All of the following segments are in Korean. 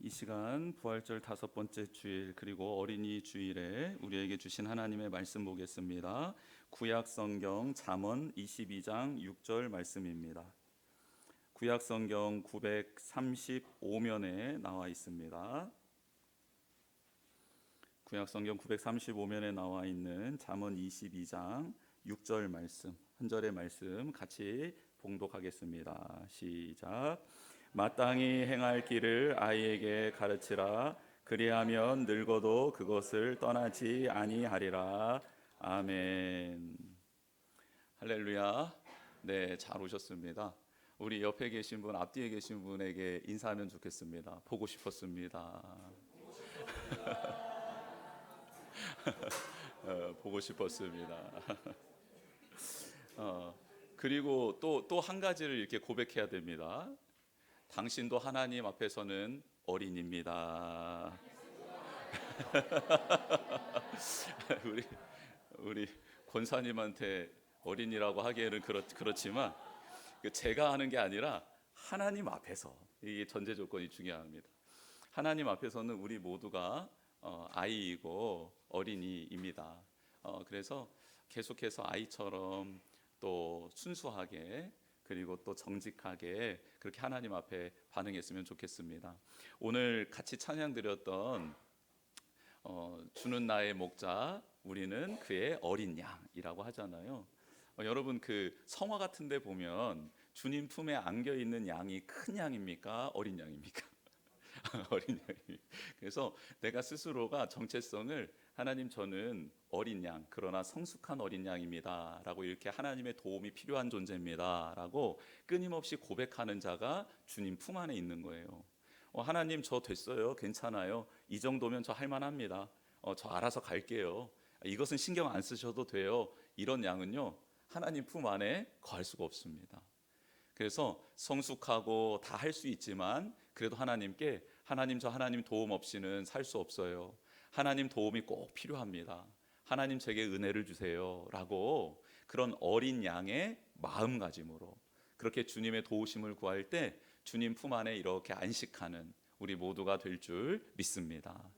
이 시간 부활절 5번째 주일 그리고 어린이 주일에 우리에게 주신 하나님의 말씀 보겠습니다. 구약 성경 잠언 22장 6절 말씀입니다. 구약 성경 935면에 나와 있습니다. 구약 성경 935면에 나와 있는 잠언 22장 6절 말씀, 한 절의 말씀 같이 봉독하겠습니다. 시작. 마땅히 행할 길을 아이에게 가르치라. 그리하면 늙어도 그것을 떠나지 아니하리라. 아멘. 할렐루야. 네, 잘 오셨습니다. 우리 옆에 계신 분, 앞뒤에 계신 분에게 인사하면 좋겠습니다. 보고 싶었습니다. 보고 싶었습니다. 그리고 또 한 가지를 이렇게 고백해야 됩니다. 당신도 하나님 앞에서는 어린입니다. 우리 권사님한테 어린이라고 하기에는 그렇지만 제가 하는 게 아니라 하나님 앞에서, 이게 전제 조건이 중요합니다. 하나님 앞에서는 우리 모두가 아이이고 어린이입니다. 그래서 계속해서 아이처럼 또 순수하게 그리고 또 정직하게 그렇게 하나님 앞에 반응했으면 좋겠습니다. 오늘 같이 찬양 드렸던 주는 나의 목자 우리는 그의 어린 양이라고 하잖아요. 여러분 그 성화 같은 데 보면 주님 품에 안겨 있는 양이 큰 양입니까? 어린 양입니까? 어린 양이. 그래서 내가 스스로가 정체성을 하나님 저는 어린 양 그러나 성숙한 어린 양입니다 라고 이렇게 하나님의 도움이 필요한 존재입니다 라고 끊임없이 고백하는 자가 주님 품 안에 있는 거예요. 하나님 저 됐어요, 괜찮아요, 이 정도면 저 할만합니다, 저 알아서 갈게요, 이것은 신경 안 쓰셔도 돼요, 이런 양은요 하나님 품 안에 거할 수가 없습니다. 그래서 성숙하고 다 할 수 있지만 그래도 하나님께 하나님 저 하나님 도움 없이는 살 수 없어요, 하나님 도움이 꼭 필요합니다, 하나님 제게 은혜를 주세요 라고 그런 어린 양의 마음가짐으로 그렇게 주님의 도우심을 구할 때 주님 품 안에 이렇게 안식하는 우리 모두가 될 줄 믿습니다.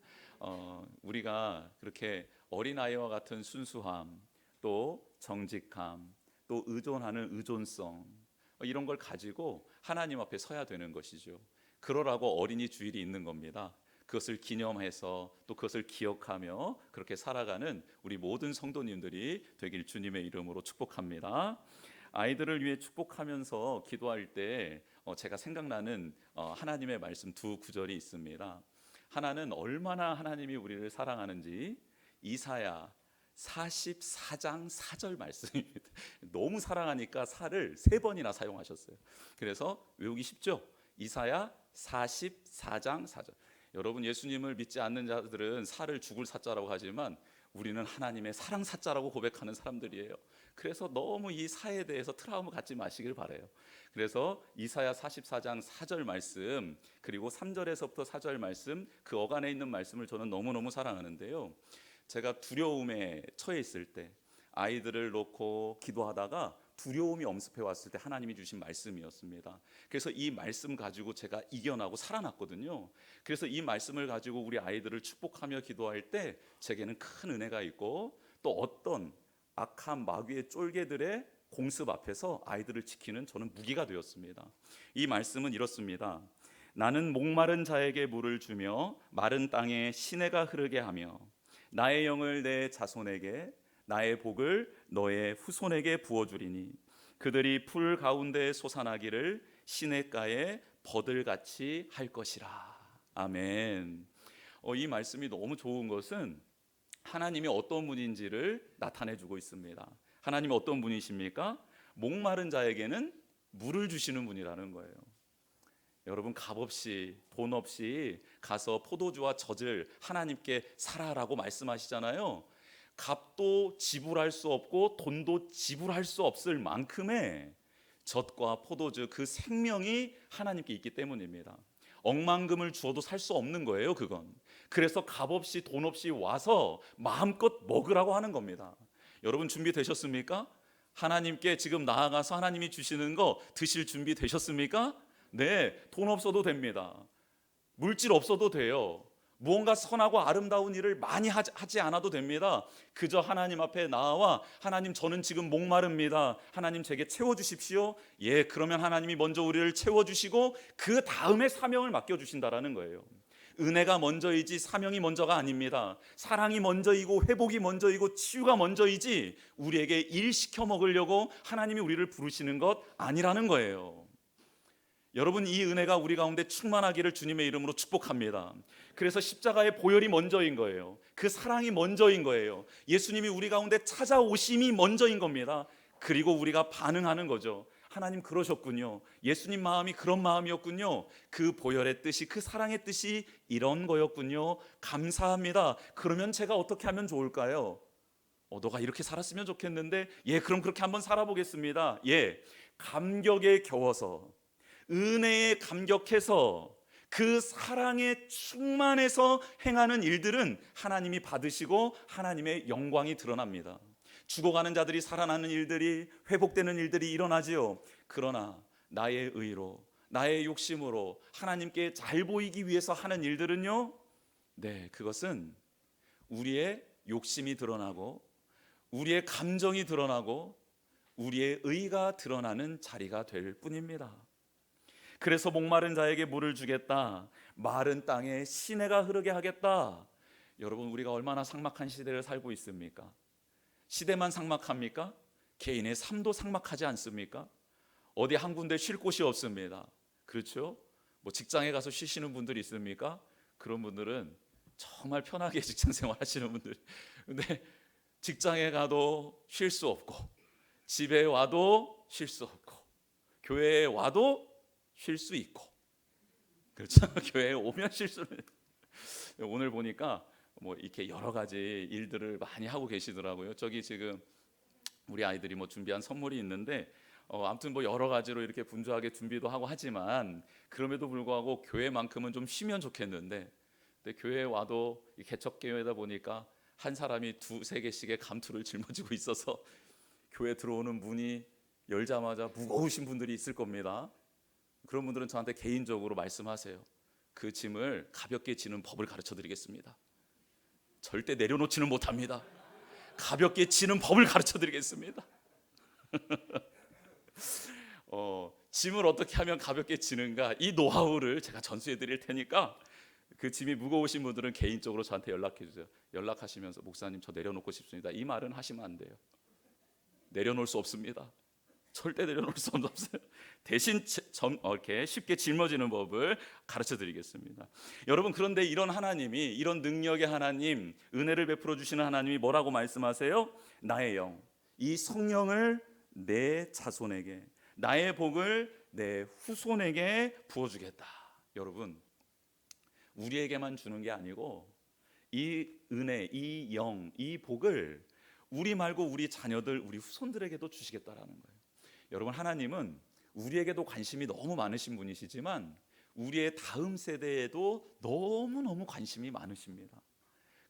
우리가 그렇게 어린아이와 같은 순수함, 또 정직함, 또 의존하는 의존성, 이런 걸 가지고 하나님 앞에 서야 되는 것이죠. 그러라고 어린이 주일이 있는 겁니다. 그것을 기념해서 또 그것을 기억하며 그렇게 살아가는 우리 모든 성도님들이 되길 주님의 이름으로 축복합니다. 아이들을 위해 축복하면서 기도할 때 제가 생각나는 하나님의 말씀 두 구절이 있습니다. 하나는 얼마나 하나님이 우리를 사랑하는지 이사야 44장 4절 말씀입니다. 너무 사랑하니까 사를 3번이나 사용하셨어요. 그래서 외우기 쉽죠? 이사야 44장 4절. 여러분 예수님을 믿지 않는 자들은 사를 죽을 사자라고 하지만 우리는 하나님의 사랑 사자라고 고백하는 사람들이에요. 그래서 너무 이 사에 대해서 트라우마 갖지 마시길 바라요. 그래서 이사야 44장 4절 말씀 그리고 3절에서부터 4절 말씀 그 어간에 있는 말씀을 저는 너무너무 사랑하는데요. 제가 두려움에 처해 있을 때 아이들을 놓고 기도하다가 두려움이 엄습해 왔을 때 하나님이 주신 말씀이었습니다. 그래서 이 말씀 가지고 제가 이겨나고 살아났거든요. 그래서 이 말씀을 가지고 우리 아이들을 축복하며 기도할 때 제게는 큰 은혜가 있고 또 어떤 악한 마귀의 쫄개들의 공습 앞에서 아이들을 지키는 저는 무기가 되었습니다. 이 말씀은 이렇습니다. 나는 목마른 자에게 물을 주며 마른 땅에 시내가 흐르게 하며 나의 영을 내 자손에게 나의 복을 너의 후손에게 부어주리니 그들이 풀 가운데 솟아나기를 시냇가에 버들같이 할 것이라. 아멘. 이 말씀이 너무 좋은 것은 하나님이 어떤 분인지를 나타내주고 있습니다. 하나님이 어떤 분이십니까? 목마른 자에게는 물을 주시는 분이라는 거예요. 여러분 값없이 돈 없이 가서 포도주와 젖을 하나님께 사라라고 말씀하시잖아요. 값도 지불할 수 없고 돈도 지불할 수 없을 만큼의 젖과 포도주 그 생명이 하나님께 있기 때문입니다. 억만금을 주어도 살 수 없는 거예요 그건. 그래서 값없이 돈 없이 와서 마음껏 먹으라고 하는 겁니다. 여러분 준비되셨습니까? 하나님께 지금 나아가서 하나님이 주시는 거 드실 준비 되셨습니까? 네, 돈 없어도 됩니다. 물질 없어도 돼요. 무언가 선하고 아름다운 일을 많이 하지 않아도 됩니다. 그저 하나님 앞에 나와 하나님 저는 지금 목마릅니다. 하나님 제게 채워주십시오. 예, 그러면 하나님이 먼저 우리를 채워주시고 그 다음에 사명을 맡겨주신다라는 거예요. 은혜가 먼저이지 사명이 먼저가 아닙니다. 사랑이 먼저이고 회복이 먼저이고 치유가 먼저이지 우리에게 일 시켜 먹으려고 하나님이 우리를 부르시는 것 아니라는 거예요. 여러분, 이 은혜가 우리 가운데 충만하기를 주님의 이름으로 축복합니다. 그래서 십자가의 보혈이 먼저인 거예요. 그 사랑이 먼저인 거예요. 예수님이 우리 가운데 찾아오심이 먼저인 겁니다. 그리고 우리가 반응하는 거죠. 하나님 그러셨군요. 예수님 마음이 그런 마음이었군요. 그 보혈의 뜻이, 그 사랑의 뜻이 이런 거였군요. 감사합니다. 그러면 제가 어떻게 하면 좋을까요? 너가 이렇게 살았으면 좋겠는데, 예, 그럼 그렇게 한번 살아보겠습니다. 예, 감격에 겨워서, 은혜에 감격해서, 그 사랑에 충만해서 행하는 일들은 하나님이 받으시고 하나님의 영광이 드러납니다. 죽어가는 자들이 살아나는 일들이, 회복되는 일들이 일어나지요. 그러나 나의 의로, 나의 욕심으로 하나님께 잘 보이기 위해서 하는 일들은요, 네, 그것은 우리의 욕심이 드러나고 우리의 감정이 드러나고 우리의 의가 드러나는 자리가 될 뿐입니다. 그래서 목마른 자에게 물을 주겠다, 마른 땅에 시내가 흐르게 하겠다. 여러분, 우리가 얼마나 삭막한 시대를 살고 있습니까? 시대만 삭막합니까? 개인의 삶도 삭막하지 않습니까? 어디 한 군데 쉴 곳이 없습니다. 그렇죠? 뭐 직장에 가서 쉬시는 분들이 있습니까? 그런 분들은 정말 편하게 직장 생활 하시는 분들. 근데 직장에 가도 쉴 수 없고, 집에 와도 쉴 수 없고, 교회에 와도 쉴 수 있고, 그렇죠? 교회에 오면 쉴 수. 오늘 보니까 뭐 이렇게 여러 가지 일들을 많이 하고 계시더라고요. 저기 지금 우리 아이들이 뭐 준비한 선물이 있는데, 아무튼 뭐 여러 가지로 이렇게 분주하게 준비도 하고 하지만, 그럼에도 불구하고 교회만큼은 좀 쉬면 좋겠는데, 근데 교회에 와도 개척 교회다 보니까 한 사람이 두세 개씩의 감투를 짊어지고 있어서 교회 들어오는 문이 열자마자 무거우신 분들이 있을 겁니다. 그런 분들은 저한테 개인적으로 말씀하세요. 그 짐을 가볍게 지는 법을 가르쳐 드리겠습니다. 절대 내려놓지는 못합니다. 가볍게 지는 법을 가르쳐 드리겠습니다. 짐을 어떻게 하면 가볍게 지는가, 이 노하우를 제가 전수해 드릴 테니까 그 짐이 무거우신 분들은 개인적으로 저한테 연락해 주세요. 연락하시면서 목사님 저 내려놓고 싶습니다, 이 말은 하시면 안 돼요. 내려놓을 수 없습니다. 절대 내려놓을 수 없어요. 대신 이렇게 쉽게 짊어지는 법을 가르쳐 드리겠습니다. 여러분, 그런데 이런 하나님이, 이런 능력의 하나님, 은혜를 베풀어 주시는 하나님이 뭐라고 말씀하세요? 나의 영, 이 성령을 내 자손에게, 나의 복을 내 후손에게 부어주겠다. 여러분, 우리에게만 주는 게 아니고 이 은혜, 이 영, 이 복을 우리 말고 우리 자녀들, 우리 후손들에게도 주시겠다라는 거예요. 여러분, 하나님은 우리에게도 관심이 너무 많으신 분이시지만 우리의 다음 세대에도 너무너무 관심이 많으십니다.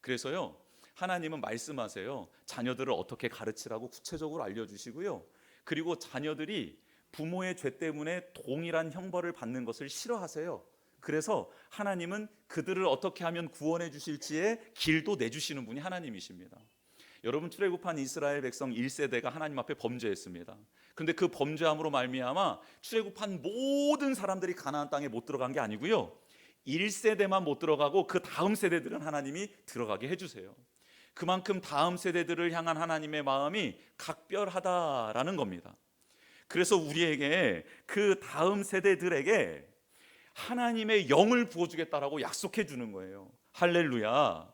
그래서요, 하나님은 말씀하세요. 자녀들을 어떻게 가르치라고 구체적으로 알려주시고요, 그리고 자녀들이 부모의 죄 때문에 동일한 형벌을 받는 것을 싫어하세요. 그래서 하나님은 그들을 어떻게 하면 구원해 주실지의 길도 내주시는 분이 하나님이십니다. 여러분, 출애굽한 이스라엘 백성 1세대가 하나님 앞에 범죄했습니다. 그런데 그 범죄함으로 말미암아 출애굽한 모든 사람들이 가나안 땅에 못 들어간 게 아니고요, 1세대만 못 들어가고 그 다음 세대들은 하나님이 들어가게 해주세요. 그만큼 다음 세대들을 향한 하나님의 마음이 각별하다라는 겁니다. 그래서 우리에게, 그 다음 세대들에게 하나님의 영을 부어주겠다라고 약속해 주는 거예요. 할렐루야.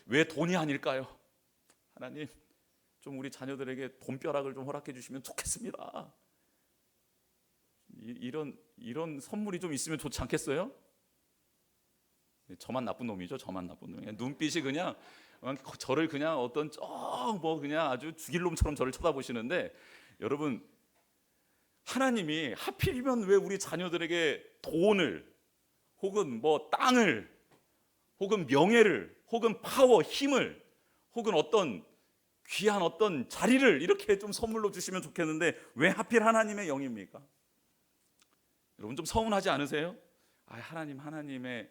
왜 돈이 아닐까요? 하나님, 좀 우리 자녀들에게 돈벼락을 좀 허락해 주시면 좋겠습니다. 이런 선물이 좀 있으면 좋지 않겠어요? 저만 나쁜 놈이죠. 저만 나쁜 놈. 눈빛이 그냥 저를 그냥 어떤 뭐 그냥 아주 죽일 놈처럼 저를 쳐다보시는데, 여러분, 하나님이 하필이면 왜 우리 자녀들에게 돈을, 혹은 뭐 땅을, 혹은 명예를, 혹은 파워, 힘을, 혹은 어떤 귀한 어떤 자리를 이렇게 좀 선물로 주시면 좋겠는데 왜 하필 하나님의 영입니까? 여러분, 좀 서운하지 않으세요? 하나님의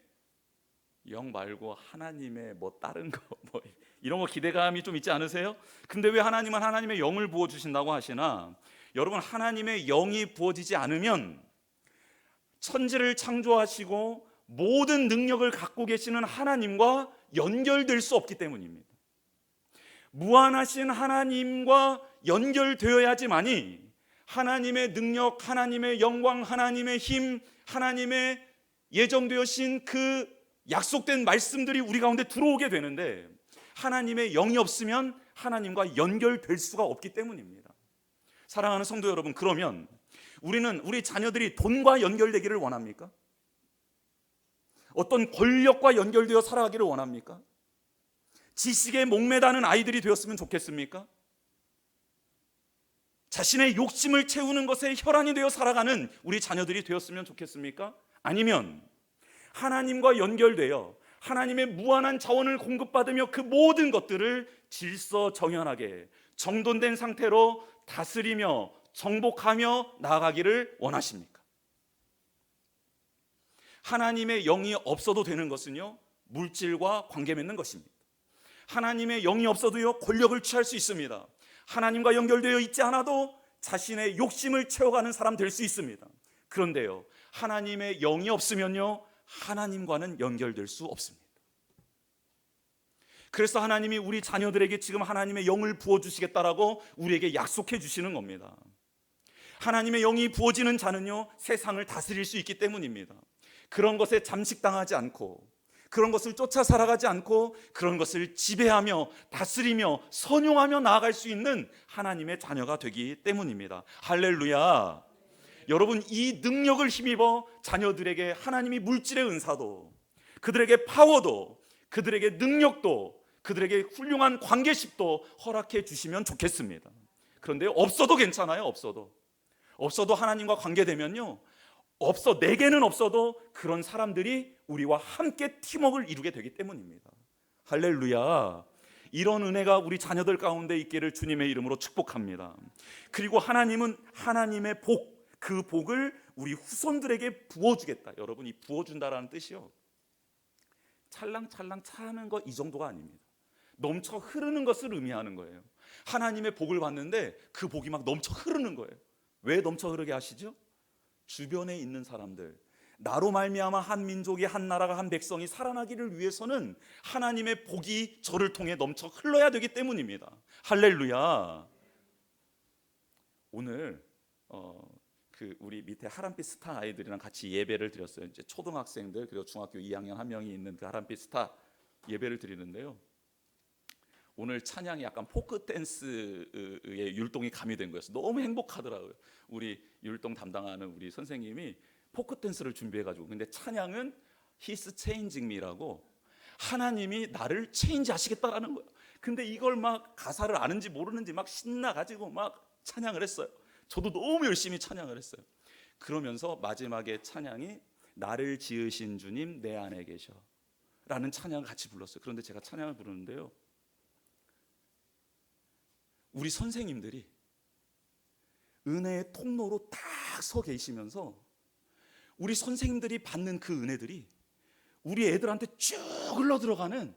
영 말고 하나님의 뭐 다른 거 뭐 이런 거 기대감이 좀 있지 않으세요? 근데 왜 하나님은 하나님의 영을 부어 주신다고 하시나? 여러분, 하나님의 영이 부어지지 않으면 천지를 창조하시고 모든 능력을 갖고 계시는 하나님과 연결될 수 없기 때문입니다. 무한하신 하나님과 연결되어야지만이 하나님의 능력, 하나님의 영광, 하나님의 힘, 하나님의 예정되어진 그 약속된 말씀들이 우리 가운데 들어오게 되는데, 하나님의 영이 없으면 하나님과 연결될 수가 없기 때문입니다. 사랑하는 성도 여러분, 그러면 우리는 우리 자녀들이 돈과 연결되기를 원합니까? 어떤 권력과 연결되어 살아가기를 원합니까? 지식에 목매다는 아이들이 되었으면 좋겠습니까? 자신의 욕심을 채우는 것에 혈안이 되어 살아가는 우리 자녀들이 되었으면 좋겠습니까? 아니면 하나님과 연결되어 하나님의 무한한 자원을 공급받으며 그 모든 것들을 질서정연하게 정돈된 상태로 다스리며 정복하며 나아가기를 원하십니까? 하나님의 영이 없어도 되는 것은요, 물질과 관계 맺는 것입니다. 하나님의 영이 없어도요, 권력을 취할 수 있습니다. 하나님과 연결되어 있지 않아도 자신의 욕심을 채워가는 사람 될 수 있습니다. 그런데요, 하나님의 영이 없으면요, 하나님과는 연결될 수 없습니다. 그래서 하나님이 우리 자녀들에게 지금 하나님의 영을 부어주시겠다라고 우리에게 약속해 주시는 겁니다. 하나님의 영이 부어지는 자는요, 세상을 다스릴 수 있기 때문입니다. 그런 것에 잠식당하지 않고, 그런 것을 쫓아 살아가지 않고, 그런 것을 지배하며 다스리며 선용하며 나아갈 수 있는 하나님의 자녀가 되기 때문입니다. 할렐루야. 여러분, 이 능력을 힘입어 자녀들에게 하나님이 물질의 은사도, 그들에게 파워도, 그들에게 능력도, 그들에게 훌륭한 관계식도 허락해 주시면 좋겠습니다. 그런데 없어도 괜찮아요. 없어도 하나님과 관계되면요, 내게는 없어도 그런 사람들이 우리와 함께 팀워크를 이루게 되기 때문입니다. 할렐루야. 이런 은혜가 우리 자녀들 가운데 있기를 주님의 이름으로 축복합니다. 그리고 하나님은 하나님의 복, 그 복을 우리 후손들에게 부어주겠다. 여러분, 이 부어준다라는 뜻이요, 찰랑찰랑 차는 거 이 정도가 아닙니다. 넘쳐 흐르는 것을 의미하는 거예요. 하나님의 복을 받는데 그 복이 막 넘쳐 흐르는 거예요. 왜 넘쳐 흐르게 하시죠? 주변에 있는 사람들, 나로 말미암아 한 민족이, 한 나라가, 한 백성이 살아나기를 위해서는 하나님의 복이 저를 통해 넘쳐 흘러야 되기 때문입니다. 할렐루야. 오늘 우리 밑에 하람빛 스타 아이들이랑 같이 예배를 드렸어요. 이제 초등학생들 그리고 중학교 2학년 한 명이 있는 그 하람빛 스타 예배를 드리는데요, 오늘 찬양이 약간 포크 댄스의 율동이 가미된 거였어요. 너무 행복하더라고요. 우리 율동 담당하는 우리 선생님이 포크 댄스를 준비해가지고, 근데 찬양은 He's changing me라고, 하나님이 나를 체인지 하시겠다라는 거예요. 근데 이걸 막 가사를 아는지 모르는지 막 신나가지고 막 찬양을 했어요. 저도 너무 열심히 찬양을 했어요. 그러면서 마지막에 찬양이 나를 지으신 주님 내 안에 계셔 라는 찬양을 같이 불렀어요. 그런데 제가 찬양을 부르는데요, 우리 선생님들이 은혜의 통로로 딱 서 계시면서 우리 선생님들이 받는 그 은혜들이 우리 애들한테 쭉 흘러 들어가는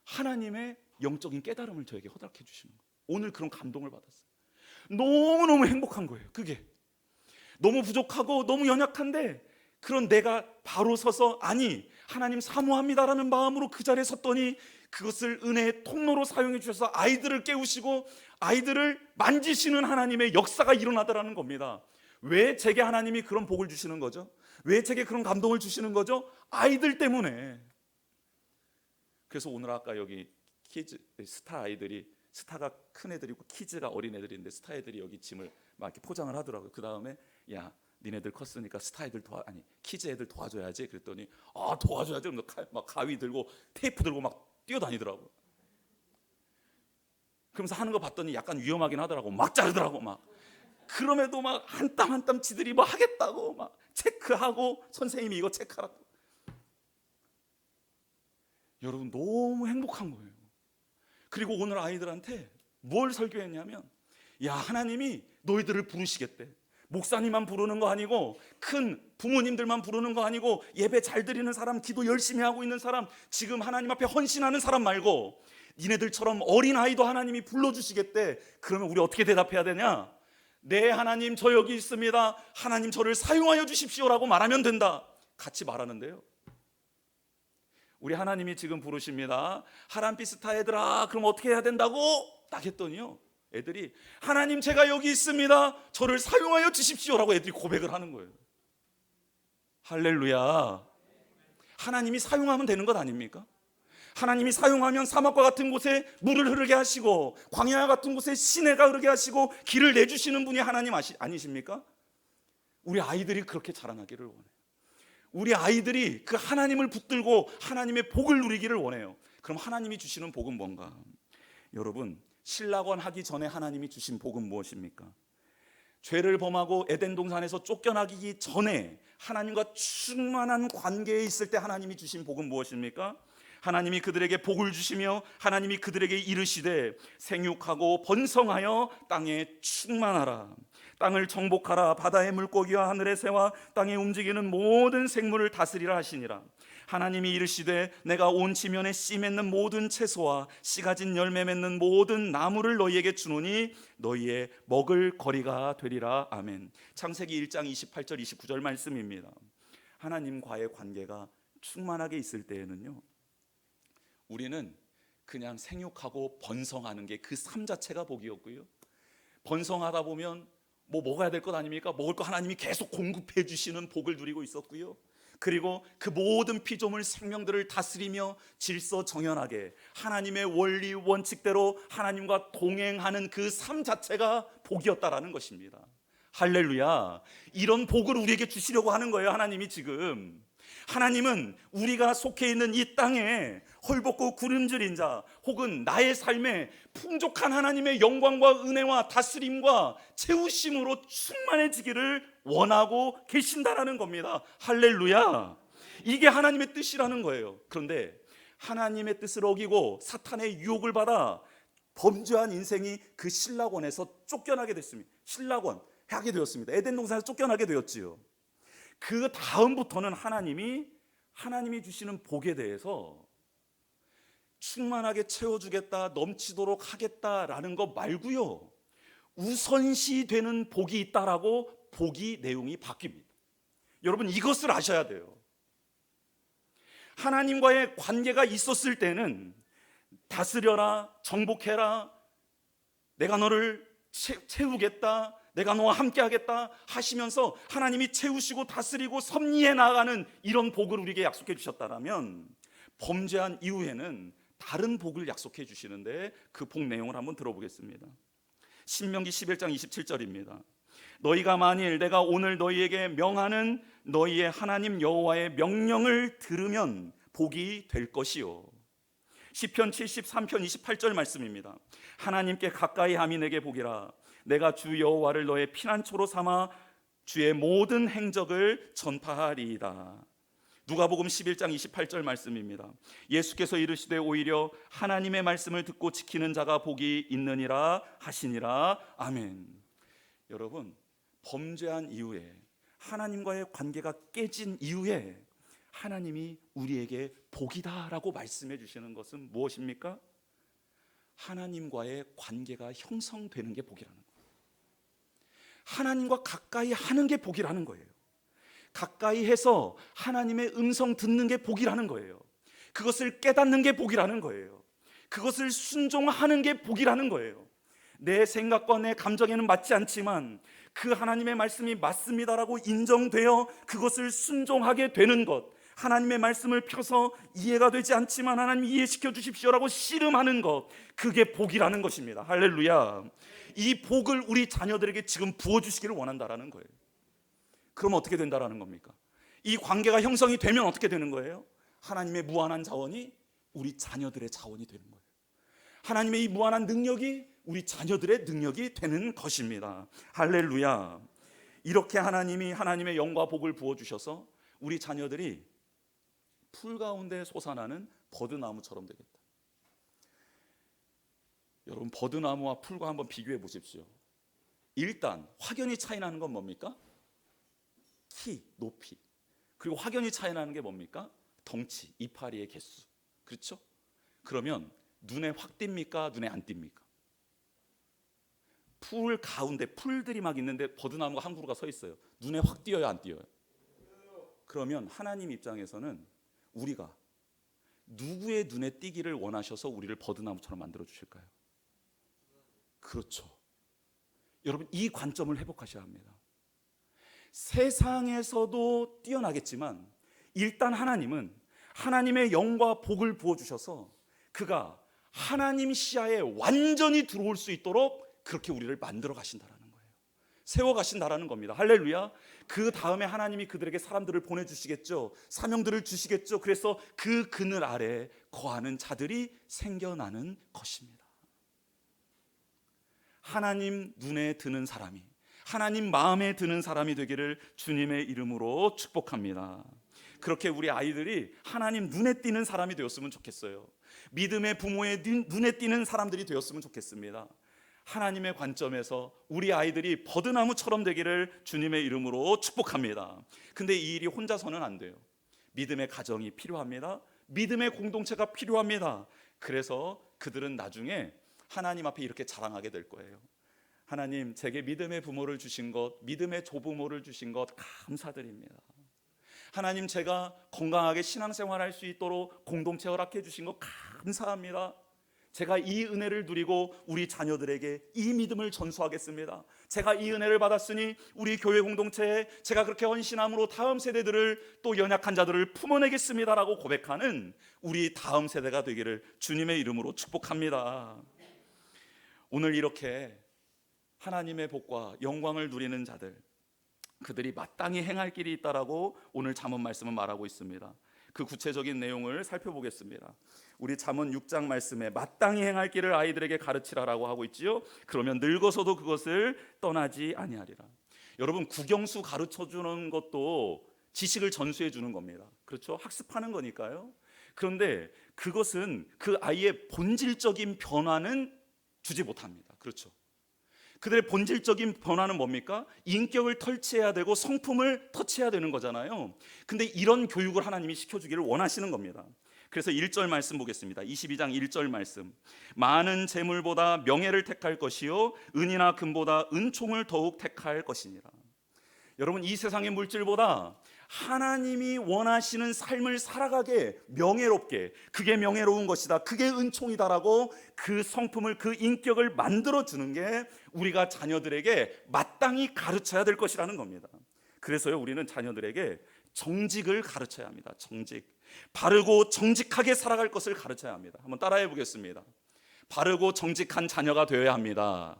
하나님의 영적인 깨달음을 저에게 허락해 주시는 거예요. 오늘 그런 감동을 받았어요. 너무너무 행복한 거예요. 그게 너무 부족하고 너무 연약한데, 그런 내가 바로 서서 아니 하나님 사모합니다라는 마음으로 그 자리에 섰더니 그것을 은혜의 통로로 사용해 주셔서 아이들을 깨우시고 아이들을 만지시는 하나님의 역사가 일어나더라는 겁니다. 왜 제게 하나님이 그런 복을 주시는 거죠? 왜 제게 그런 감동을 주시는 거죠? 아이들 때문에. 그래서 오늘 아까 여기 키즈 스타 아이들이, 스타가 큰 애들이고 키즈가 어린 애들인데 스타 애들이 여기 짐을 막 이렇게 포장을 하더라고요. 그 다음에 야 니네들 컸으니까 스타 애들 키즈 애들 도와줘야지. 그랬더니 도와줘야지. 막 가위 들고 테이프 들고 막 뛰어다니더라고요. 그러면서 하는 거 봤더니 약간 위험하긴 하더라고. 막 자르더라고. 막 그럼에도 막 한 땀 한 땀 지들이 뭐 하겠다고 막 체크하고, 선생님이 이거 체크하라고. 여러분, 너무 행복한 거예요. 그리고 오늘 아이들한테 뭘 설교했냐면, 야 하나님이 너희들을 부르시겠대. 목사님만 부르는 거 아니고, 큰 부모님들만 부르는 거 아니고, 예배 잘 드리는 사람, 기도 열심히 하고 있는 사람, 지금 하나님 앞에 헌신하는 사람 말고 니네들처럼 어린아이도 하나님이 불러주시겠대. 그러면 우리 어떻게 대답해야 되냐? 네, 하나님 저 여기 있습니다. 하나님 저를 사용하여 주십시오라고 말하면 된다. 같이 말하는데요, 우리 하나님이 지금 부르십니다. 하람피스타 애들아, 그럼 어떻게 해야 된다고? 딱 했더니요, 애들이 하나님 제가 여기 있습니다. 저를 사용하여 주십시오라고 애들이 고백을 하는 거예요. 할렐루야. 하나님이 사용하면 되는 것 아닙니까? 하나님이 사용하면 사막과 같은 곳에 물을 흐르게 하시고 광야 같은 곳에 시내가 흐르게 하시고 길을 내주시는 분이 하나님 아니십니까? 우리 아이들이 그렇게 자라나기를 원해요. 우리 아이들이 그 하나님을 붙들고 하나님의 복을 누리기를 원해요. 그럼 하나님이 주시는 복은 뭔가? 여러분, 신라권 하기 전에 하나님이 주신 복은 무엇입니까? 죄를 범하고 에덴 동산에서 쫓겨나기 전에 하나님과 충만한 관계에 있을 때 하나님이 주신 복은 무엇입니까? 하나님이 그들에게 복을 주시며 하나님이 그들에게 이르시되 생육하고 번성하여 땅에 충만하라. 땅을 정복하라. 바다의 물고기와 하늘의 새와 땅에 움직이는 모든 생물을 다스리라 하시니라. 하나님이 이르시되 내가 온 지면에 씨 맺는 모든 채소와 씨 가진 열매 맺는 모든 나무를 너희에게 주노니 너희의 먹을 거리가 되리라. 아멘. 창세기 1장 28절 29절 말씀입니다. 하나님과의 관계가 충만하게 있을 때에는요, 우리는 그냥 생육하고 번성하는 게 그 삶 자체가 복이었고요, 번성하다 보면 뭐 먹어야 될 것 아닙니까? 먹을 거 하나님이 계속 공급해 주시는 복을 누리고 있었고요, 그리고 그 모든 피조물 생명들을 다스리며 질서정연하게 하나님의 원리 원칙대로 하나님과 동행하는 그 삶 자체가 복이었다라는 것입니다. 할렐루야. 이런 복을 우리에게 주시려고 하는 거예요, 하나님이 지금. 하나님은 우리가 속해 있는 이 땅에 헐벗고 구름질인 자, 혹은 나의 삶에 풍족한 하나님의 영광과 은혜와 다스림과 채우심으로 충만해지기를 원하고 계신다라는 겁니다. 할렐루야. 이게 하나님의 뜻이라는 거예요. 그런데 하나님의 뜻을 어기고 사탄의 유혹을 받아 범죄한 인생이 그 신라권에서 쫓겨나게 됐습니다. 신라권 하게 되었습니다. 에덴 동산에서 쫓겨나게 되었지요. 그 다음부터는 하나님이 주시는 복에 대해서 충만하게 채워주겠다, 넘치도록 하겠다라는 것 말고요, 우선시 되는 복이 있다라고 복이 내용이 바뀝니다. 여러분, 이것을 아셔야 돼요. 하나님과의 관계가 있었을 때는 다스려라, 정복해라, 내가 너를 채우겠다, 내가 너와 함께 하겠다 하시면서 하나님이 채우시고 다스리고 섭리해 나가는 이런 복을 우리에게 약속해 주셨다면, 범죄한 이후에는 다른 복을 약속해 주시는데 그 복 내용을 한번 들어보겠습니다. 신명기 11장 27절입니다. 너희가 만일 내가 오늘 너희에게 명하는 너희의 하나님 여호와의 명령을 들으면 복이 될 것이요. 시편 73편 28절 말씀입니다. 하나님께 가까이 함이 내게 복이라. 내가 주 여호와를 너의 피난처로 삼아 주의 모든 행적을 전파하리이다. 누가복음 11장 28절 말씀입니다. 예수께서 이르시되 오히려 하나님의 말씀을 듣고 지키는 자가 복이 있느니라 하시니라. 아멘. 여러분, 범죄한 이후에, 하나님과의 관계가 깨진 이후에 하나님이 우리에게 복이다라고 말씀해 주시는 것은 무엇입니까? 하나님과의 관계가 형성되는 게 복이라는 거예요. 하나님과 가까이 하는 게 복이라는 거예요. 가까이 해서 하나님의 음성 듣는 게 복이라는 거예요. 그것을 깨닫는 게 복이라는 거예요. 그것을 순종하는 게 복이라는 거예요. 내 생각과 내 감정에는 맞지 않지만 그 하나님의 말씀이 맞습니다라고 인정되어 그것을 순종하게 되는 것, 하나님의 말씀을 펴서 이해가 되지 않지만 하나님 이해시켜 주십시오라고 씨름하는 것, 그게 복이라는 것입니다. 할렐루야. 이 복을 우리 자녀들에게 지금 부어주시기를 원한다라는 거예요. 그럼 어떻게 된다라는 겁니까? 이 관계가 형성이 되면 어떻게 되는 거예요? 하나님의 무한한 자원이 우리 자녀들의 자원이 되는 거예요. 하나님의 이 무한한 능력이 우리 자녀들의 능력이 되는 것입니다. 할렐루야. 이렇게 하나님이 하나님의 영과 복을 부어주셔서 우리 자녀들이 풀 가운데 솟아나는 버드나무처럼 되겠다. 여러분, 버드나무와 풀과 한번 비교해 보십시오. 일단 확연히 차이 나는 건 뭡니까? 키, 높이. 그리고 확연히 차이 나는 게 뭡니까? 덩치, 이파리의 개수. 그렇죠? 그러면 눈에 확 띕니까? 눈에 안 띕니까? 풀 가운데 풀들이 막 있는데 버드나무가 한 그루가 서 있어요. 눈에 확 띄어요, 안 띄어요? 그러면 하나님 입장에서는 우리가 누구의 눈에 띄기를 원하셔서 우리를 버드나무처럼 만들어 주실까요? 그렇죠. 여러분, 이 관점을 회복하셔야 합니다. 세상에서도 뛰어나겠지만 일단 하나님은 하나님의 영과 복을 부어주셔서 그가 하나님 시야에 완전히 들어올 수 있도록 그렇게 우리를 만들어 가신다라는 거예요. 세워 가신다라는 겁니다. 할렐루야. 그 다음에 하나님이 그들에게 사람들을 보내주시겠죠. 사명들을 주시겠죠. 그래서 그 그늘 아래 거하는 자들이 생겨나는 것입니다. 하나님 눈에 드는 사람이, 하나님 마음에 드는 사람이 되기를 주님의 이름으로 축복합니다. 그렇게 우리 아이들이 하나님 눈에 띄는 사람이 되었으면 좋겠어요. 믿음의 부모의 눈에 띄는 사람들이 되었으면 좋겠습니다. 하나님의 관점에서 우리 아이들이 버드나무처럼 되기를 주님의 이름으로 축복합니다. 근데 이 일이 혼자서는 안 돼요. 믿음의 가정이 필요합니다. 믿음의 공동체가 필요합니다. 그래서 그들은 나중에 하나님 앞에 이렇게 자랑하게 될 거예요. 하나님, 제게 믿음의 부모를 주신 것, 믿음의 조부모를 주신 것 감사드립니다. 하나님, 제가 건강하게 신앙생활할 수 있도록 공동체 허락해 주신 것 감사합니다. 제가 이 은혜를 누리고 우리 자녀들에게 이 믿음을 전수하겠습니다. 제가 이 은혜를 받았으니 우리 교회 공동체에 제가 그렇게 헌신함으로 다음 세대들을, 또 연약한 자들을 품어내겠습니다라고 고백하는 우리 다음 세대가 되기를 주님의 이름으로 축복합니다. 오늘 이렇게 하나님의 복과 영광을 누리는 자들, 그들이 마땅히 행할 길이 있다라고 오늘 잠언 말씀은 말하고 있습니다. 그 구체적인 내용을 살펴보겠습니다. 우리 잠언 6장 말씀에 마땅히 행할 길을 아이들에게 가르치라라고 하고 있지요. 그러면 늙어서도 그것을 떠나지 아니하리라. 여러분, 국영수 가르쳐 주는 것도 지식을 전수해 주는 겁니다. 그렇죠? 학습하는 거니까요. 그런데 그것은 그 아이의 본질적인 변화는 주지 못합니다. 그렇죠? 그들의 본질적인 변화는 뭡니까? 인격을 터치해야 되고 성품을 터치해야 되는 거잖아요. 근데 이런 교육을 하나님이 시켜주기를 원하시는 겁니다. 그래서 1절 말씀 보겠습니다. 22장 1절 말씀. 많은 재물보다 명예를 택할 것이요 은이나 금보다 은총을 더욱 택할 것이니라. 여러분, 이 세상의 물질보다 하나님이 원하시는 삶을 살아가게 명예롭게, 그게 명예로운 것이다, 그게 은총이다라고 그 성품을, 그 인격을 만들어주는 게 우리가 자녀들에게 마땅히 가르쳐야 될 것이라는 겁니다. 그래서요, 우리는 자녀들에게 정직을 가르쳐야 합니다. 정직, 바르고 정직하게 살아갈 것을 가르쳐야 합니다. 한번 따라해 보겠습니다. 바르고 정직한 자녀가 되어야 합니다.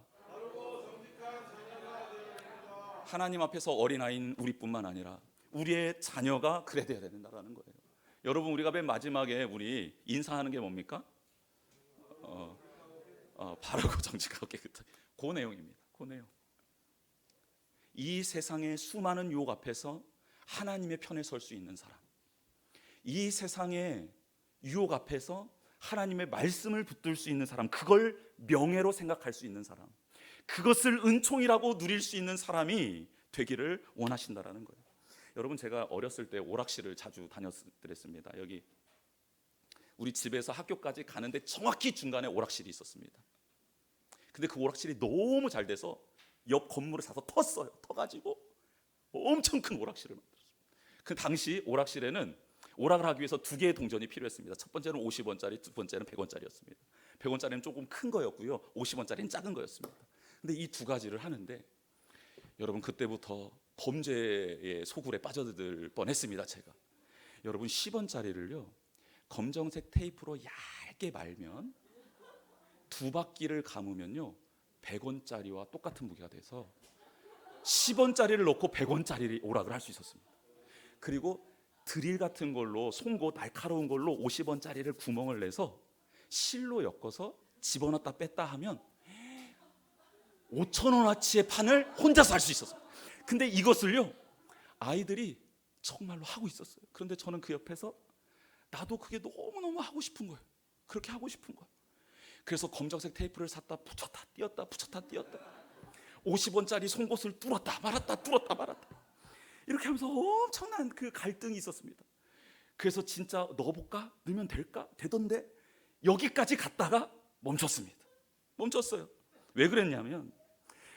하나님 앞에서 어린아이인 우리뿐만 아니라 우리의 자녀가 그래야 된다는 거예요. 여러분, 우리가 맨 마지막에 우리 인사하는 게 뭡니까? 바르고 정직하고 깨끗하게, 그 내용입니다. 그 내용. 이 세상의 수많은 유혹 앞에서 하나님의 편에 설 수 있는 사람, 이 세상의 유혹 앞에서 하나님의 말씀을 붙들 수 있는 사람, 그걸 명예로 생각할 수 있는 사람, 그것을 은총이라고 누릴 수 있는 사람이 되기를 원하신다라는 거예요. 여러분, 제가 어렸을 때 오락실을 자주 다녔습니다. 여기 우리 집에서 학교까지 가는데 정확히 중간에 오락실이 있었습니다. 근데 그 오락실이 너무 잘 돼서 옆 건물을 사서 텄어요. 터가지고 엄청 큰 오락실을 만들었습니다. 그 당시 오락실에는 오락을 하기 위해서 두 개의 동전이 필요했습니다. 첫 번째는 50원짜리, 두 번째는 100원짜리였습니다. 100원짜리는 조금 큰 거였고요, 50원짜리는 작은 거였습니다. 근데 이 두 가지를 하는데 여러분, 그때부터 범죄의 소굴에 빠져들 뻔했습니다. 제가, 여러분, 10원짜리를요 검정색 테이프로 얇게 말면 두 바퀴를 감으면요 100원짜리와 똑같은 무게가 돼서 10원짜리를 넣고 100원짜리 오락을 할 수 있었습니다. 그리고 드릴 같은 걸로, 송곳 날카로운 걸로 50원짜리를 구멍을 내서 실로 엮어서 집어넣었다 뺐다 하면 5,000원어치의 판을 혼자서 할 수 있었어요. 근데 이것을요 아이들이 정말로 하고 있었어요. 그런데 저는 그 옆에서 나도 그게 너무너무 하고 싶은 거예요. 그렇게 하고 싶은 거예요. 그래서 검정색 테이프를 샀다 붙였다 띄었다 붙였다 띄었다 50원짜리 송곳을 뚫었다 말았다 뚫었다 말았다 이렇게 하면서 엄청난 그 갈등이 있었습니다. 그래서 진짜 넣어볼까? 넣으면 될까? 되던데 여기까지 갔다가 멈췄어요. 왜 그랬냐면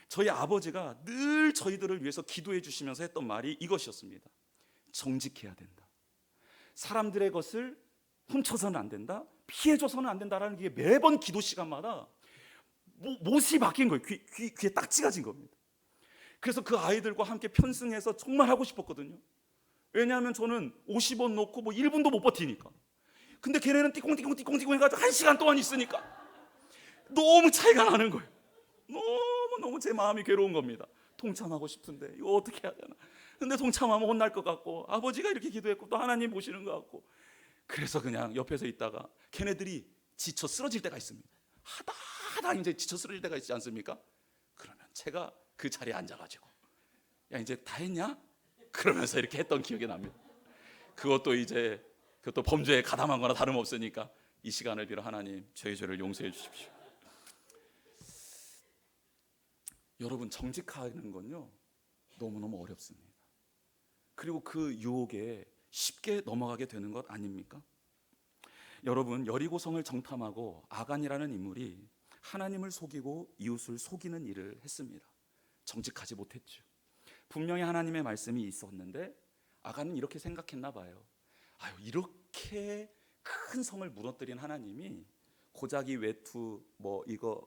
저희 아버지가 늘 저희들을 위해서 기도해 주시면서 했던 말이 이것이었습니다. 정직해야 된다. 사람들의 것을 훔쳐서는 안 된다. 피해줘서는 안 된다라는 게 매번 기도 시간마다 못이 박힌 거예요. 귀에 딱지가 진 겁니다. 그래서 그 아이들과 함께 편승해서 정말 하고 싶었거든요. 왜냐하면 저는 50원 놓고 1분도 못 버티니까. 근데 걔네는 띠꽁띠꽁 해가지고 1시간 동안 있으니까 너무 차이가 나는 거예요. 너무 제 마음이 괴로운 겁니다. 동참하고 싶은데 이거 어떻게 해야 되나. 근데 동참하면 혼날 것 같고 아버지가 이렇게 기도했고 또 하나님 보시는 것 같고, 그래서 그냥 옆에서 있다가 걔네들이 지쳐 쓰러질 때가 있습니다. 하다 이제 지쳐 쓰러질 때가 있지 않습니까? 그러면 제가 그 자리에 앉아가지고 야 이제 다 했냐? 그러면서 이렇게 했던 기억이 납니다. 그것도 범죄에 가담한 거나 다름없으니까 이 시간을 빌어 하나님 저희 죄를 용서해 주십시오. 여러분, 정직하는 건요 너무너무 어렵습니다. 그리고 그 유혹에 쉽게 넘어가게 되는 것 아닙니까? 여러분, 여리고성을 정탐하고 아간이라는 인물이 하나님을 속이고 이웃을 속이는 일을 했습니다. 정직하지 못했죠. 분명히 하나님의 말씀이 있었는데 아간은 이렇게 생각했나 봐요. 이렇게 큰 성을 무너뜨린 하나님이 고작 이 외투 이거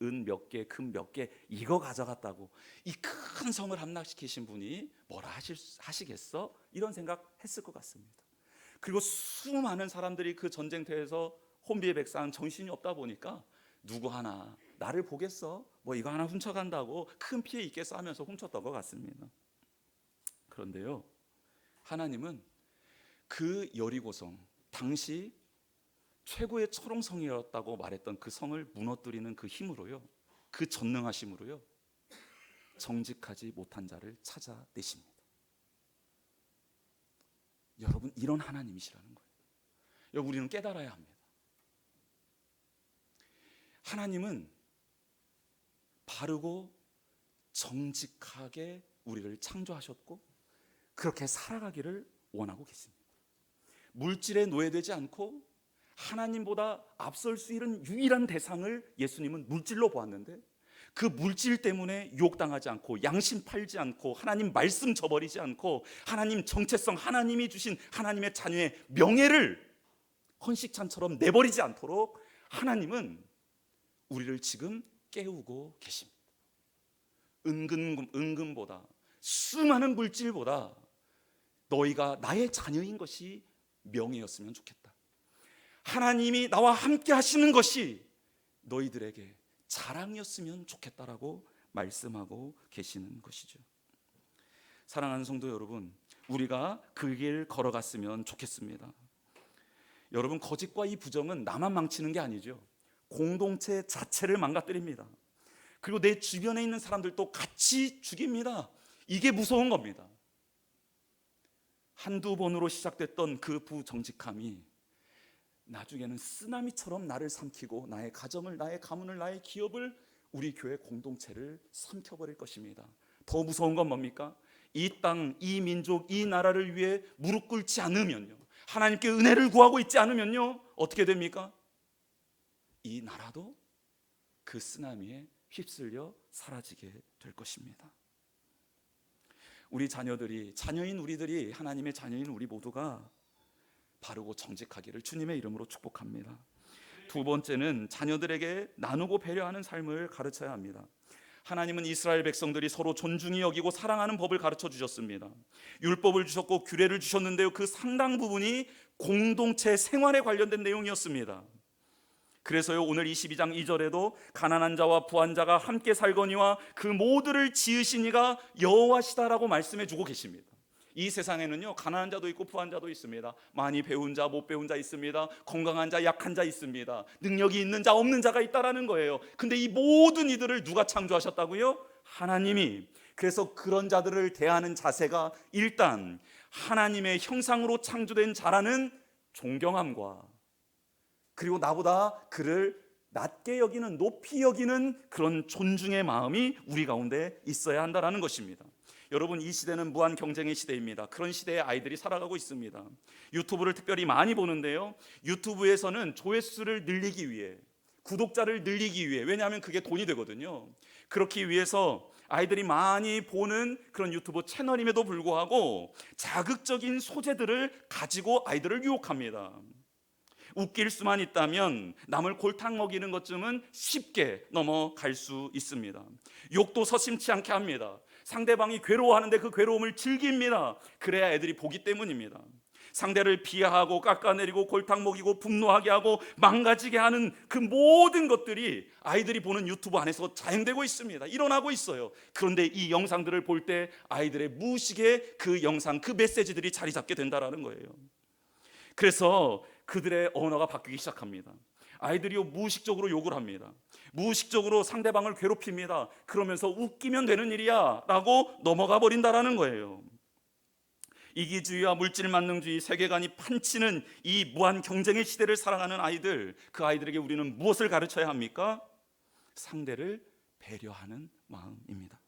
은 몇 개, 금 몇 개 이거 가져갔다고 이 큰 성을 함락시키신 분이 뭐라 하시겠어? 이런 생각했을 것 같습니다. 그리고 수많은 사람들이 그 전쟁터에서 혼비의 백성 정신이 없다 보니까 누구 하나 나를 보겠어? 이거 하나 훔쳐간다고 큰 피해 있겠어 하면서 훔쳤던 것 같습니다. 그런데요, 하나님은 그 여리고성, 당시 최고의 철옹성이었다고 말했던 그 성을 무너뜨리는 그 힘으로요, 그 전능하심으로요, 정직하지 못한 자를 찾아내십니다. 여러분, 이런 하나님이시라는 거예요. 여러분, 우리는 깨달아야 합니다. 하나님은 바르고 정직하게 우리를 창조하셨고 그렇게 살아가기를 원하고 계십니다. 물질에 노예되지 않고 하나님보다 앞설 수 있는 유일한 대상을 예수님은 물질로 보았는데 그 물질 때문에 유혹당하지 않고 양심 팔지 않고 하나님 말씀 저버리지 않고 하나님 정체성, 하나님이 주신 하나님의 자녀의 명예를 헌식찬처럼 내버리지 않도록 하나님은 우리를 지금 깨우고 계십니다. 은금보다, 수많은 물질보다 너희가 나의 자녀인 것이 명예였으면 좋겠다. 하나님이 나와 함께 하시는 것이 너희들에게 자랑이었으면 좋겠다라고 말씀하고 계시는 것이죠. 사랑하는 성도 여러분, 우리가 그 길 걸어갔으면 좋겠습니다. 여러분, 거짓과 이 부정은 나만 망치는 게 아니죠. 공동체 자체를 망가뜨립니다. 그리고 내 주변에 있는 사람들도 같이 죽입니다. 이게 무서운 겁니다. 한두 번으로 시작됐던 그 부정직함이 나중에는 쓰나미처럼 나를 삼키고 나의 가정을, 나의 가문을, 나의 기업을, 우리 교회 공동체를 삼켜버릴 것입니다. 더 무서운 건 뭡니까? 이 땅, 이 민족, 이 나라를 위해 무릎 꿇지 않으면요, 하나님께 은혜를 구하고 있지 않으면요, 어떻게 됩니까? 이 나라도 그 쓰나미에 휩쓸려 사라지게 될 것입니다. 우리 자녀들이, 자녀인 우리들이, 하나님의 자녀인 우리 모두가 바르고 정직하기를 주님의 이름으로 축복합니다. 두 번째는 자녀들에게 나누고 배려하는 삶을 가르쳐야 합니다. 하나님은 이스라엘 백성들이 서로 존중히 여기고 사랑하는 법을 가르쳐 주셨습니다. 율법을 주셨고 규례를 주셨는데요, 그 상당 부분이 공동체 생활에 관련된 내용이었습니다. 그래서요, 오늘 22장 2절에도 가난한 자와 부한 자가 함께 살거니와 그 모두를 지으신 이가 여호와시다라고 말씀해 주고 계십니다. 이 세상에는요, 가난한 자도 있고 부한 자도 있습니다. 많이 배운 자, 못 배운 자 있습니다. 건강한 자, 약한 자 있습니다. 능력이 있는 자, 없는 자가 있다라는 거예요. 근데 이 모든 이들을 누가 창조하셨다고요? 하나님이. 그래서 그런 자들을 대하는 자세가 일단 하나님의 형상으로 창조된 자라는 존경함과, 그리고 나보다 그를 낮게 여기는, 높이 여기는 그런 존중의 마음이 우리 가운데 있어야 한다는 것입니다. 여러분, 이 시대는 무한 경쟁의 시대입니다. 그런 시대에 아이들이 살아가고 있습니다. 유튜브를 특별히 많이 보는데요, 유튜브에서는 조회수를 늘리기 위해, 구독자를 늘리기 위해, 왜냐하면 그게 돈이 되거든요. 그렇기 위해서 아이들이 많이 보는 그런 유튜브 채널임에도 불구하고 자극적인 소재들을 가지고 아이들을 유혹합니다. 웃길 수만 있다면 남을 골탕 먹이는 것쯤은 쉽게 넘어갈 수 있습니다. 욕도 서심치 않게 합니다. 상대방이 괴로워하는데 그 괴로움을 즐깁니다. 그래야 애들이 보기 때문입니다. 상대를 비하하고 깎아내리고 골탕 먹이고 분노하게 하고 망가지게 하는 그 모든 것들이 아이들이 보는 유튜브 안에서 자행되고 있습니다. 일어나고 있어요. 그런데 이 영상들을 볼 때 아이들의 무의식에 그 영상, 그 메시지들이 자리 잡게 된다는 거예요. 그래서 그들의 언어가 바뀌기 시작합니다. 아이들이 무의식적으로 욕을 합니다. 무의식적으로 상대방을 괴롭힙니다. 그러면서 웃기면 되는 일이야 라고 넘어가 버린다는 거예요. 이기주의와 물질만능주의 세계관이 판치는 이 무한 경쟁의 시대를 살아가는 아이들, 그 아이들에게 우리는 무엇을 가르쳐야 합니까? 상대를 배려하는 마음입니다.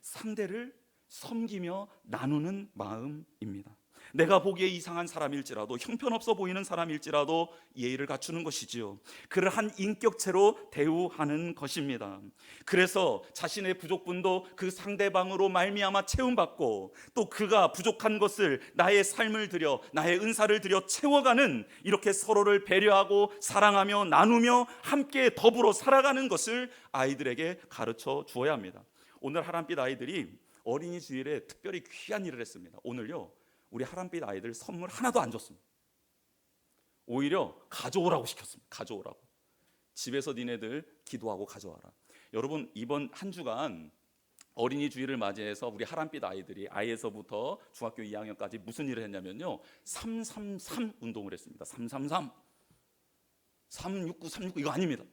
상대를 섬기며 나누는 마음입니다. 내가 보기에 이상한 사람일지라도, 형편없어 보이는 사람일지라도 예의를 갖추는 것이지요. 그를 한 인격체로 대우하는 것입니다. 그래서 자신의 부족분도 그 상대방으로 말미암아 채움받고, 또 그가 부족한 것을 나의 삶을 들여, 나의 은사를 들여 채워가는, 이렇게 서로를 배려하고 사랑하며 나누며 함께 더불어 살아가는 것을 아이들에게 가르쳐 주어야 합니다. 오늘 하람빛 아이들이 어린이 주일에 특별히 귀한 일을 했습니다. 오늘요, 우리 하람빛 아이들 선물 하나도 안 줬습니다. 오히려 가져오라고 시켰습니다. 가져오라고. 집에서 니네들 기도하고 가져와라. 여러분, 이번 한 주간 어린이 주일을 맞이해서 우리 하람빛 아이들이 아이에서부터 중학교 2학년까지 무슨 일을 했냐면요, 333 운동을 했습니다. 333, 369, 369 이거 아닙니다.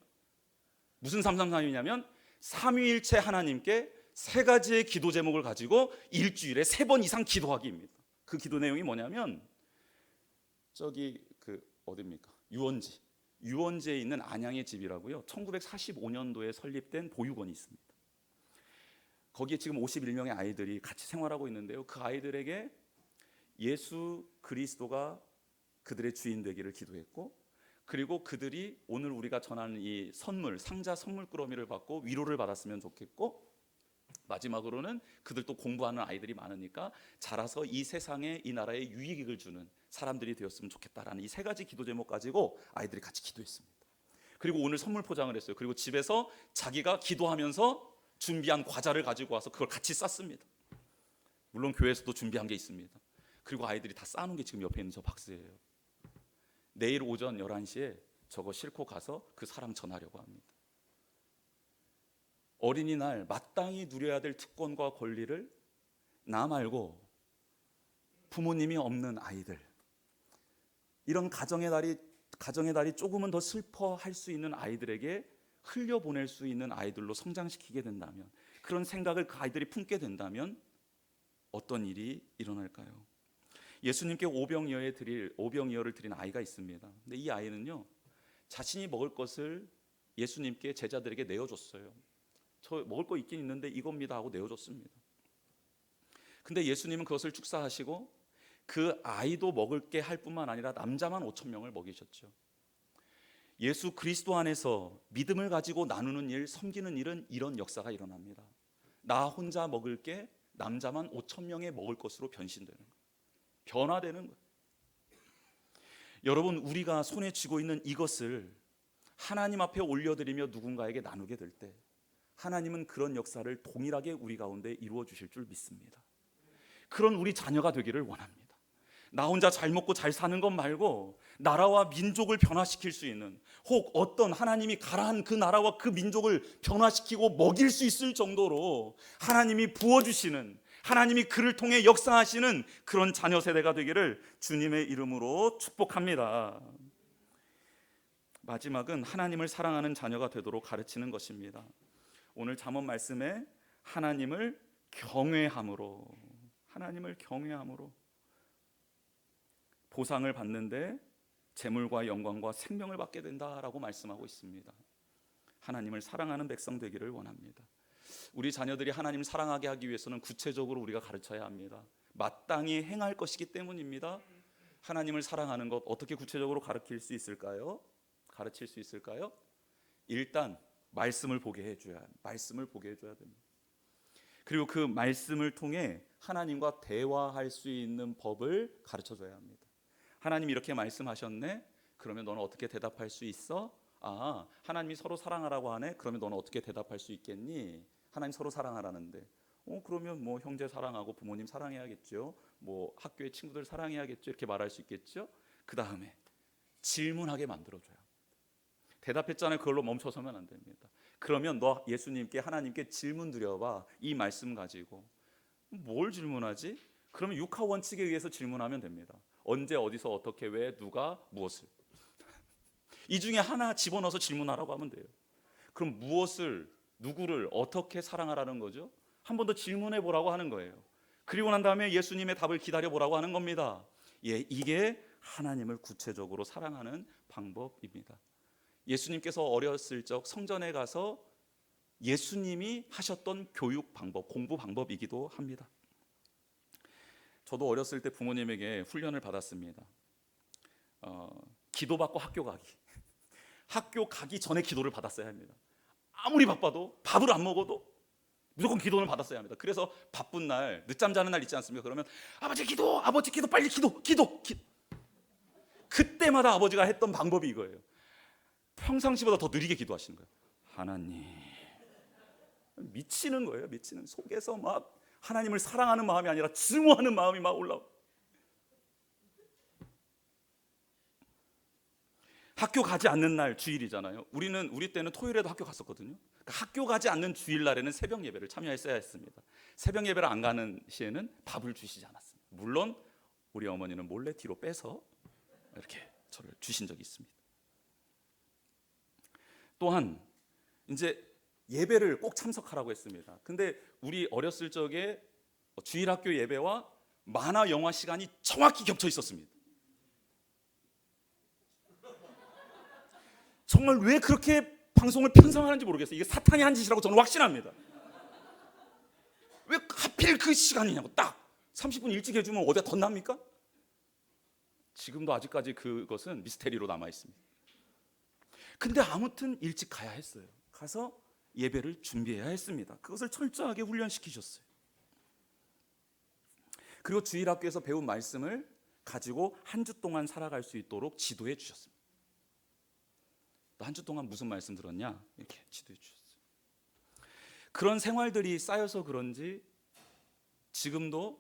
무슨 333이냐면 삼위일체 하나님께 세 가지의 기도 제목을 가지고 일주일에 3번 이상 기도하기입니다. 그 기도 내용이 뭐냐면, 저기 어디입니까? 유원지에 있는 안양의 집이라고요. 1945년도에 설립된 보육원이 있습니다. 거기에 지금 51명의 아이들이 같이 생활하고 있는데요. 그 아이들에게 예수 그리스도가 그들의 주인 되기를 기도했고, 그리고 그들이 오늘 우리가 전하는 이 선물, 상자 선물 꾸러미를 받고 위로를 받았으면 좋겠고, 마지막으로는 그들도 공부하는 아이들이 많으니까 자라서 이 세상에, 이 나라에 유익을 주는 사람들이 되었으면 좋겠다라는 이 3가지 기도 제목 가지고 아이들이 같이 기도했습니다. 그리고 오늘 선물 포장을 했어요. 그리고 집에서 자기가 기도하면서 준비한 과자를 가지고 와서 그걸 같이 쌌습니다. 물론 교회에서도 준비한 게 있습니다. 그리고 아이들이 다 싸놓은 게 지금 옆에 있는 저 박스예요. 내일 오전 11시에 저거 싣고 가서 그 사람 전하려고 합니다. 어린이날 마땅히 누려야 될 특권과 권리를 나 말고 부모님이 없는 아이들, 이런 가정의 달이 조금은 더 슬퍼할 수 있는 아이들에게 흘려보낼 수 있는 아이들로 성장시키게 된다면, 그런 생각을 그 아이들이 품게 된다면 어떤 일이 일어날까요? 예수님께 오병이어를 드린 아이가 있습니다. 근데 이 아이는요, 자신이 먹을 것을 예수님께, 제자들에게 내어줬어요. 저 먹을 거 있긴 있는데 이겁니다 하고 내어줬습니다. 근데 예수님은 그것을 축사하시고 그 아이도 먹을 게 할 뿐만 아니라 남자만 5,000명을 먹이셨죠. 예수 그리스도 안에서 믿음을 가지고 나누는 일, 섬기는 일은 이런 역사가 일어납니다. 나 혼자 먹을 게 남자만 5,000명의 먹을 것으로 변신되는 거예요. 변화되는 거예요. 여러분, 우리가 손에 쥐고 있는 이것을 하나님 앞에 올려드리며 누군가에게 나누게 될 때 하나님은 그런 역사를 동일하게 우리 가운데 이루어 주실 줄 믿습니다. 그런 우리 자녀가 되기를 원합니다. 나 혼자 잘 먹고 잘 사는 것 말고 나라와 민족을 변화시킬 수 있는, 혹 어떤 하나님이 가라한 그 나라와 그 민족을 변화시키고 먹일 수 있을 정도로 하나님이 부어주시는, 하나님이 그를 통해 역사하시는 그런 자녀 세대가 되기를 주님의 이름으로 축복합니다. 마지막은 하나님을 사랑하는 자녀가 되도록 가르치는 것입니다. 오늘 잠언 말씀에 하나님을 경외함으로 보상을 받는데 재물과 영광과 생명을 받게 된다라고 말씀하고 있습니다. 하나님을 사랑하는 백성 되기를 원합니다. 우리 자녀들이 하나님을 사랑하게 하기 위해서는 구체적으로 우리가 가르쳐야 합니다. 마땅히 행할 것이기 때문입니다. 하나님을 사랑하는 것 어떻게 구체적으로 가르칠 수 있을까요? 일단 말씀을 보게 해줘야 됩니다. 그리고 그 말씀을 통해 하나님과 대화할 수 있는 법을 가르쳐줘야 합니다. 하나님이 이렇게 말씀하셨네? 그러면 너는 어떻게 대답할 수 있어? 하나님이 서로 사랑하라고 하네? 그러면 너는 어떻게 대답할 수 있겠니? 하나님 서로 사랑하라는데 그러면 뭐 형제 사랑하고 부모님 사랑해야겠죠, 뭐 학교의 친구들 사랑해야겠죠, 이렇게 말할 수 있겠죠. 그 다음에 질문하게 만들어줘요. 대답했잖아요. 그걸로 멈춰서면 안 됩니다. 그러면 너 예수님께, 하나님께 질문 드려봐. 이 말씀 가지고 뭘 질문하지? 그러면 육하 원칙에 의해서 질문하면 됩니다. 언제, 어디서, 어떻게, 왜, 누가, 무엇을. 이 중에 하나 집어넣어서 질문하라고 하면 돼요. 그럼 무엇을, 누구를 어떻게 사랑하라는 거죠? 한 번 더 질문해 보라고 하는 거예요. 그리고 난 다음에 예수님의 답을 기다려 보라고 하는 겁니다. 이게 하나님을 구체적으로 사랑하는 방법입니다. 예수님께서 어렸을 적 성전에 가서 예수님이 하셨던 교육 방법, 공부 방법이기도 합니다. 저도 어렸을 때 부모님에게 훈련을 받았습니다. 기도받고 학교 가기. 학교 가기 전에 기도를 받았어야 합니다. 아무리 바빠도, 밥을 안 먹어도 무조건 기도를 받았어야 합니다. 그래서 바쁜 날, 늦잠 자는 날 있지 않습니까? 그러면 아버지 기도, 빨리 기도. 그때마다 아버지가 했던 방법이 이거예요. 평상시보다 더 느리게 기도하시는 거예요. 하나님, 미치는 거예요. 속에서 막 하나님을 사랑하는 마음이 아니라 증오하는 마음이 막 올라와. 학교 가지 않는 날 주일이잖아요. 우리 때는 토요일에도 학교 갔었거든요. 그러니까 학교 가지 않는 주일날에는 새벽 예배를 참여했어야 했습니다. 새벽 예배를 안 가는 시에는 밥을 주시지 않았습니다. 물론 우리 어머니는 몰래 뒤로 빼서 이렇게 저를 주신 적이 있습니다. 또한 이제 예배를 꼭 참석하라고 했습니다. 근데 우리 어렸을 적에 주일학교 예배와 만화 영화 시간이 정확히 겹쳐 있었습니다. 정말 왜 그렇게 방송을 편성하는지 모르겠어요. 이게 사탄이 한 짓이라고 저는 확신합니다. 왜 하필 그 시간이냐고, 딱 30분 일찍 해주면 어디가 덧납니까? 지금도 아직까지 그것은 미스테리로 남아 있습니다. 근데 아무튼 일찍 가야 했어요. 가서 예배를 준비해야 했습니다. 그것을 철저하게 훈련시키셨어요. 그리고 주일학교에서 배운 말씀을 가지고 한 주 동안 살아갈 수 있도록 지도해 주셨습니다. 너 한 주 동안 무슨 말씀 들었냐? 이렇게 지도해 주셨어요. 그런 생활들이 쌓여서 그런지 지금도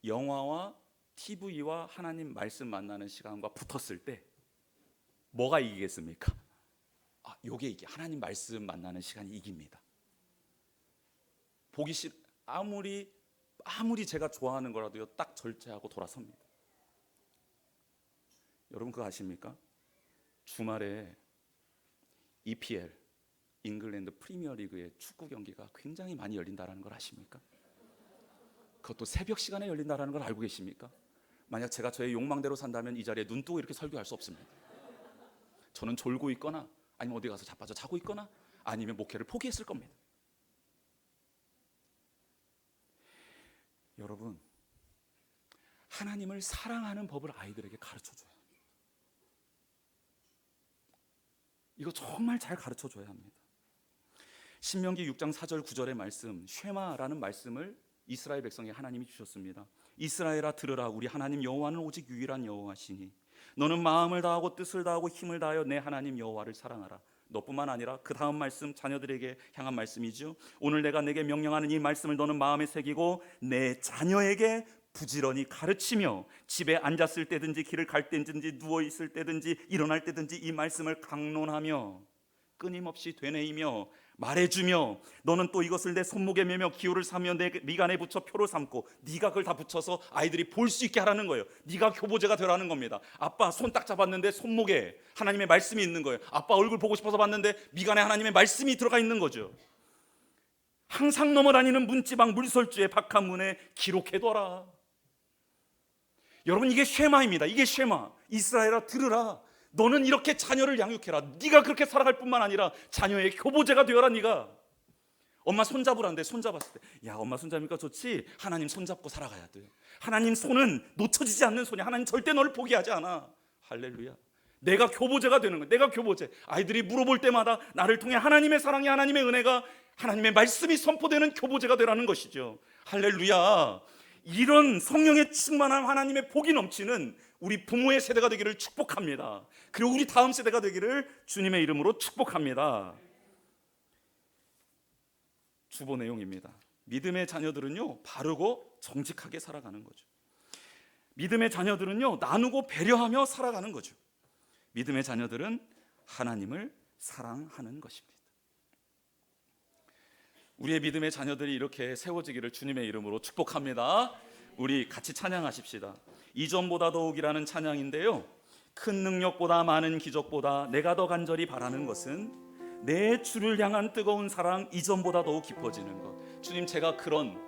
영화와 TV와 하나님 말씀 만나는 시간과 붙었을 때 뭐가 이기겠습니까? 요게 이게 하나님 말씀 만나는 시간이 이깁니다. 보기 싫 아무리 제가 좋아하는 거라도요, 딱 절제하고 돌아섭니다. 여러분 그거 아십니까? 주말에 EPL, 잉글랜드 프리미어리그의 축구 경기가 굉장히 많이 열린다는 걸 아십니까? 그것도 새벽 시간에 열린다는 걸 알고 계십니까? 만약 제가 저의 욕망대로 산다면 이 자리에 눈 뜨고 이렇게 설교할 수 없습니다. 저는 졸고 있거나 아니면 어디 가서 자빠져 자고 있거나 아니면 목회를 포기했을 겁니다. 여러분, 하나님을 사랑하는 법을 아이들에게 가르쳐줘야 합니다. 이거 정말 잘 가르쳐줘야 합니다. 신명기 6장 4절 9절의 말씀, 쉐마라는 말씀을 이스라엘 백성에 하나님이 주셨습니다. 이스라엘아 들으라, 우리 하나님 여호와는 오직 유일한 여호와시니 너는 마음을 다하고 뜻을 다하고 힘을 다하여 내 하나님 여호와를 사랑하라. 너뿐만 아니라 그 다음 말씀 자녀들에게 향한 말씀이죠. 오늘 내가 내게 명령하는 이 말씀을 너는 마음에 새기고 내 자녀에게 부지런히 가르치며 집에 앉았을 때든지 길을 갈 때든지 누워 있을 때든지 일어날 때든지 이 말씀을 강론하며 끊임없이 되뇌이며 말해주며 너는 또 이것을 내 손목에 매며 기호를 사며 내 미간에 붙여 표를 삼고 네가 그걸 다 붙여서 아이들이 볼 수 있게 하라는 거예요. 네가 교보제가 되라는 겁니다. 아빠 손 딱 잡았는데 손목에 하나님의 말씀이 있는 거예요. 아빠 얼굴 보고 싶어서 봤는데 미간에 하나님의 말씀이 들어가 있는 거죠. 항상 넘어다니는 문지방 물설주의 박한 문에 기록해둬라. 여러분, 이게 쉐마입니다. 이게 쉐마. 이스라엘아, 들으라. 너는 이렇게 자녀를 양육해라. 네가 그렇게 살아갈 뿐만 아니라 자녀의 교보제가 되어라. 네가 엄마 손잡으라는데 손잡았을 때, 야, 엄마 손잡으니까 좋지. 하나님 손잡고 살아가야 돼. 하나님 손은 놓쳐지지 않는 손이야. 하나님 절대 너를 포기하지 않아. 할렐루야. 내가 교보제가 되는 거야. 내가 교보제. 아이들이 물어볼 때마다 나를 통해 하나님의 사랑이, 하나님의 은혜가, 하나님의 말씀이 선포되는 교보제가 되라는 것이죠. 할렐루야. 이런 성령의 충만한 하나님의 복이 넘치는 우리 부모의 세대가 되기를 축복합니다. 그리고 우리 다음 세대가 되기를 주님의 이름으로 축복합니다. 주보 내용입니다. 믿음의 자녀들은요, 바르고 정직하게 살아가는 거죠. 믿음의 자녀들은요, 나누고 배려하며 살아가는 거죠. 믿음의 자녀들은 하나님을 사랑하는 것입니다. 우리의 믿음의 자녀들이 이렇게 세워지기를 주님의 이름으로 축복합니다. 우리 같이 찬양하십시다. 이전보다 더욱이라는 찬양인데요, 큰 능력보다 많은 기적보다 내가 더 간절히 바라는 것은 내 주를 향한 뜨거운 사랑, 이전보다 더욱 깊어지는 것. 주님, 제가 그런